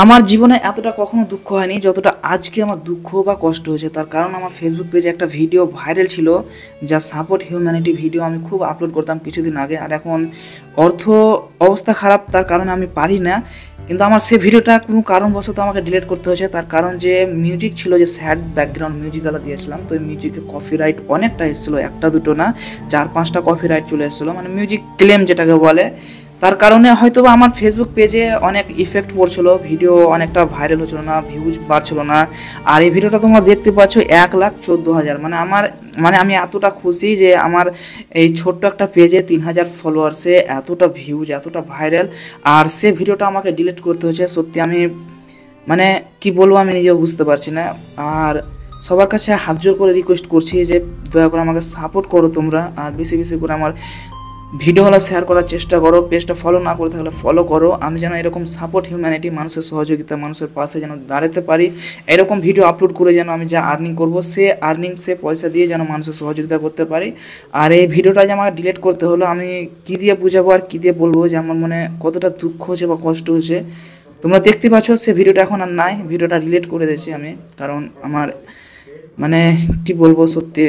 আমার জীবনে এতটা কখনো দুঃখ হয়নি যতটা আজকে আমার দুঃখ বা কষ্ট হয়েছে। তার কারণ আমার ফেসবুক পেজে একটা ভিডিও ভাইরাল ছিল, যা সাপোর্ট হিউম্যানিটি ভিডিও আমি খুব আপলোড করতাম কিছুদিন আগে। আর এখন অর্থ অবস্থা খারাপ, তার কারণে আমি পারি না। কিন্তু আমার সেই ভিডিওটা কোনো কারণবশত আমাকে ডিলিট করতে হয়েছে। তার কারণ যে মিউজিক ছিল, যে স্যাড ব্যাকগ্রাউন্ড মিউজিকগুলো দিয়েছিলাম, তো ওই মিউজিকে কপিরাইট অনেকটা এসেছিলো, একটা দুটো না, 4-5টা কপিরাইট চলে এসেছিলো, মানে মিউজিক ক্লেম যেটাকে বলে। তার কারণে হয়তো বা আমার ফেসবুক পেজে অনেক ইফেক্ট পড়ছিল, ভিডিও অনেকটা ভাইরাল হচ্ছিল না, ভিউজ বাড়ছিল না। আর এই ভিডিওটা তোমরা দেখতে পাচ্ছ 1,14,000, মানে আমি এতটা খুশি যে আমার এই ছোট্ট একটা পেজে 3,000 ফলোয়ার্সে এতটা ভিউজ, এতটা ভাইরাল। আর সে ভিডিওটা আমাকে ডিলিট করতে হয়েছে। সত্যি আমি মানে কি বলবো, আমি নিজেও বুঝতে পারছি না। আর সবার কাছে হাত জোর করে রিকোয়েস্ট করছি যে দয়া করে আমাকে সাপোর্ট করো তোমরা, আর বেশি বেশি করে আমার ভিডিওগুলো শেয়ার করার চেষ্টা করো। পেজটা ফলো না করে থাকলে ফলো করো, আমি যেন এরকম সাপোর্ট হিউম্যানিটি, মানুষের সহযোগিতা, মানুষের পাশে যেন দাঁড়াতে পারি। এরকম ভিডিও আপলোড করে যেন আমি যা আর্নিং করবো, সে পয়সা দিয়ে যেন মানুষের সহযোগিতা করতে পারি। আর এই ভিডিওটা যে আমাকে ডিলিট করতে হলো, আমি কী দিয়ে বুঝাবো আর কী দিয়ে বলবো যে আমার মনে কতটা দুঃখ হচ্ছে বা কষ্ট হচ্ছে। তোমরা দেখতে পাচ্ছ সে ভিডিওটা এখন আর নাই, ভিডিওটা ডিলিট করে দিয়েছি আমি। কারণ আমার মানে কি বলবো, সত্যি